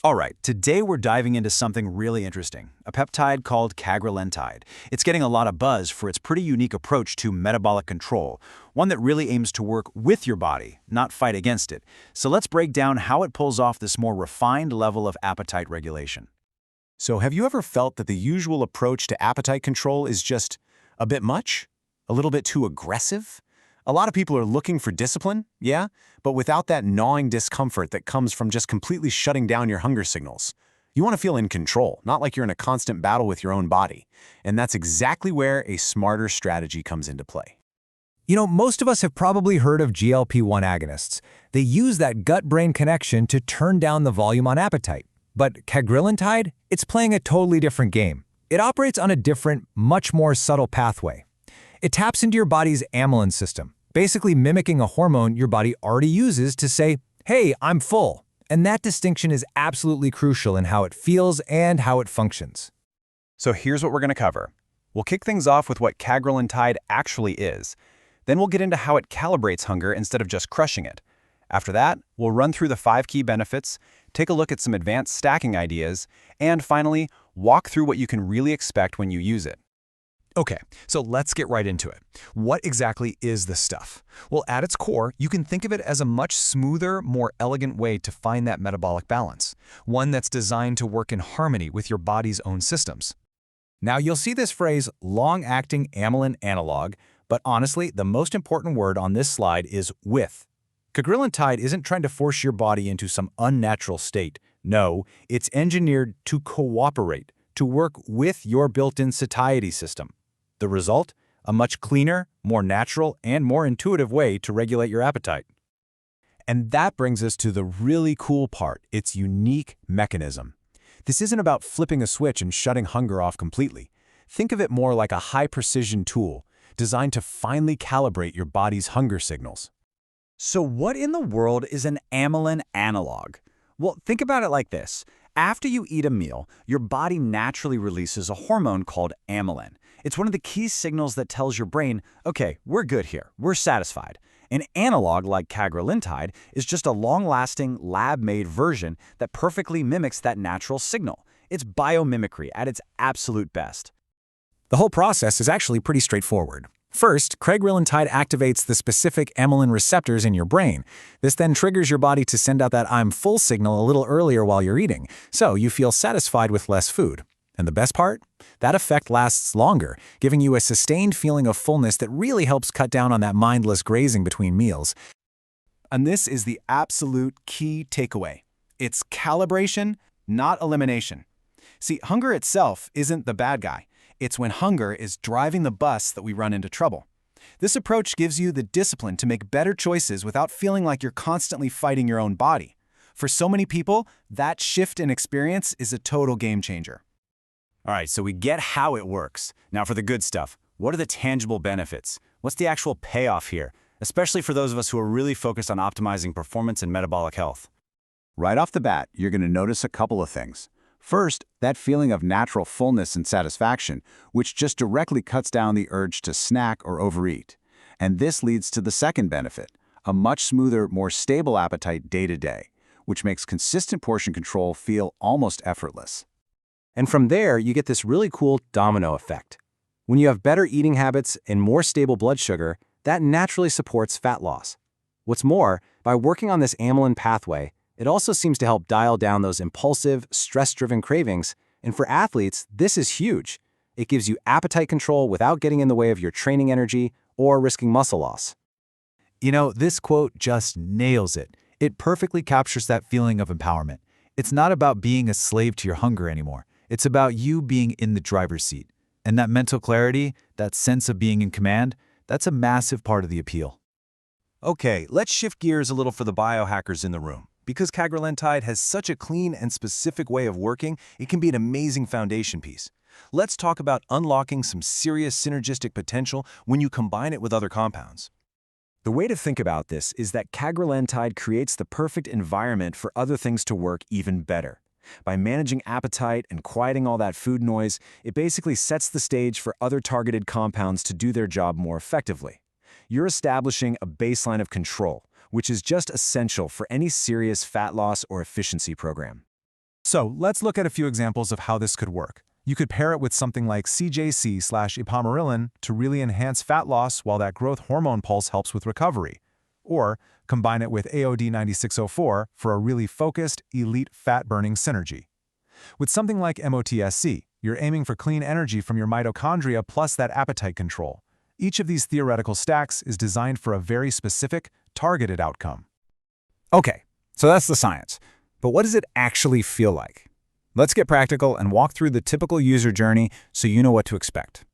All right, today we're diving into something really interesting, a peptide called Cagrilintide. It's getting a lot of buzz for its pretty unique approach to metabolic control, one that really aims to work with your body, not fight against it. So let's break down how it pulls off this more refined level of appetite regulation. So have you ever felt that the usual approach to appetite control is just a bit much? A little bit too aggressive? A lot of people are looking for discipline, yeah, but without that gnawing discomfort that comes from just completely shutting down your hunger signals. You want to feel in control, not like you're in a constant battle with your own body. And that's exactly where a smarter strategy comes into play. Most of us have probably heard of GLP-1 agonists. They use that gut-brain connection to turn down the volume on appetite. But Cagrilintide, it's playing a totally different game. It operates on a different, much more subtle pathway. It taps into your body's Amylin system, basically mimicking a hormone your body already uses to say, hey, I'm full. And that distinction is absolutely crucial in how it feels and how it functions. So here's what we're going to cover. We'll kick things off with what Cagrilintide actually is. Then we'll get into how it calibrates hunger instead of just crushing it. After that, we'll run through the 5 key benefits, take a look at some advanced stacking ideas, and finally, walk through what you can really expect when you use it. Okay, so let's get right into it. What exactly is this stuff? Well, at its core, you can think of it as a much smoother, more elegant way to find that metabolic balance, one that's designed to work in harmony with your body's own systems. Now, you'll see this phrase, long-acting amylin analog, but honestly, the most important word on this slide is with. Cagrilintide isn't trying to force your body into some unnatural state. No, it's engineered to cooperate, to work with your built-in satiety system. The result? A much cleaner, more natural, and more intuitive way to regulate your appetite. And that brings us to the really cool part, its unique mechanism. This isn't about flipping a switch and shutting hunger off completely. Think of it more like a high-precision tool designed to finely calibrate your body's hunger signals. So what in the world is an amylin analog? Well, think about it like this. After you eat a meal, your body naturally releases a hormone called amylin. It's one of the key signals that tells your brain, okay, we're good here, we're satisfied. An analog like Cagrilintide is just a long-lasting, lab-made version that perfectly mimics that natural signal. It's biomimicry at its absolute best. The whole process is actually pretty straightforward. First, Cagrilintide activates the specific amylin receptors in your brain. This then triggers your body to send out that I'm full signal a little earlier while you're eating, so you feel satisfied with less food. And the best part? That effect lasts longer, giving you a sustained feeling of fullness that really helps cut down on that mindless grazing between meals. And this is the absolute key takeaway. It's calibration, not elimination. See, hunger itself isn't the bad guy. It's when hunger is driving the bus that we run into trouble. This approach gives you the discipline to make better choices without feeling like you're constantly fighting your own body. For so many people, that shift in experience is a total game changer. All right, so we get how it works. Now for the good stuff. What are the tangible benefits? What's the actual payoff here, especially for those of us who are really focused on optimizing performance and metabolic health? Right off the bat, you're going to notice a couple of things. First, that feeling of natural fullness and satisfaction, which just directly cuts down the urge to snack or overeat. And this leads to the second benefit, a much smoother, more stable appetite day to day, which makes consistent portion control feel almost effortless. And from there, you get this really cool domino effect. When you have better eating habits and more stable blood sugar, that naturally supports fat loss. What's more, by working on this amylin pathway, it also seems to help dial down those impulsive, stress-driven cravings, and for athletes, this is huge. It gives you appetite control without getting in the way of your training energy or risking muscle loss. This quote just nails it. It perfectly captures that feeling of empowerment. It's not about being a slave to your hunger anymore. It's about you being in the driver's seat. And that mental clarity, that sense of being in command, that's a massive part of the appeal. Okay, let's shift gears a little for the biohackers in the room. Because Cagrilintide has such a clean and specific way of working, it can be an amazing foundation piece. Let's talk about unlocking some serious synergistic potential when you combine it with other compounds. The way to think about this is that Cagrilintide creates the perfect environment for other things to work even better. By managing appetite and quieting all that food noise, it basically sets the stage for other targeted compounds to do their job more effectively. You're establishing a baseline of control, which is just essential for any serious fat loss or efficiency program. So let's look at a few examples of how this could work. You could pair it with something like CJC/ipamorelin to really enhance fat loss while that growth hormone pulse helps with recovery. Or combine it with AOD 9604 for a really focused, elite fat-burning synergy. With something like MOTSC, you're aiming for clean energy from your mitochondria plus that appetite control. Each of these theoretical stacks is designed for a very specific, targeted outcome. Okay, so that's the science. But what does it actually feel like? Let's get practical and walk through the typical user journey so you know what to expect.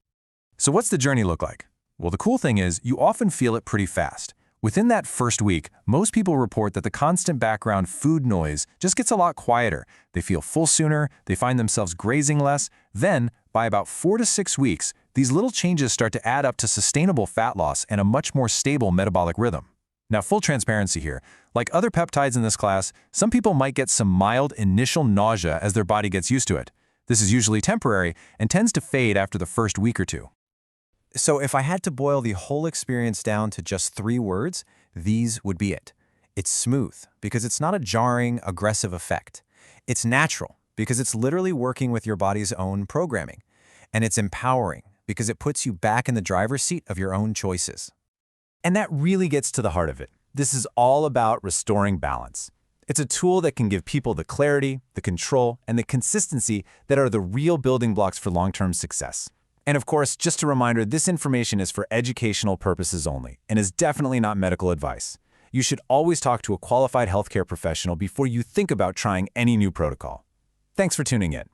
So what's the journey look like? Well, the cool thing is you often feel it pretty fast. Within that first week, most people report that the constant background food noise just gets a lot quieter. They feel full sooner, they find themselves grazing less. Then, by about 4 to 6 weeks, these little changes start to add up to sustainable fat loss and a much more stable metabolic rhythm. Now, full transparency here. Like other peptides in this class, some people might get some mild initial nausea as their body gets used to it. This is usually temporary and tends to fade after the first week or two. So if I had to boil the whole experience down to just 3 words, these would be it. It's smooth because it's not a jarring, aggressive effect. It's natural because it's literally working with your body's own programming. And it's empowering because it puts you back in the driver's seat of your own choices. And that really gets to the heart of it. This is all about restoring balance. It's a tool that can give people the clarity, the control, and the consistency that are the real building blocks for long-term success. And of course, just a reminder, this information is for educational purposes only and is definitely not medical advice. You should always talk to a qualified healthcare professional before you think about trying any new protocol. Thanks for tuning in.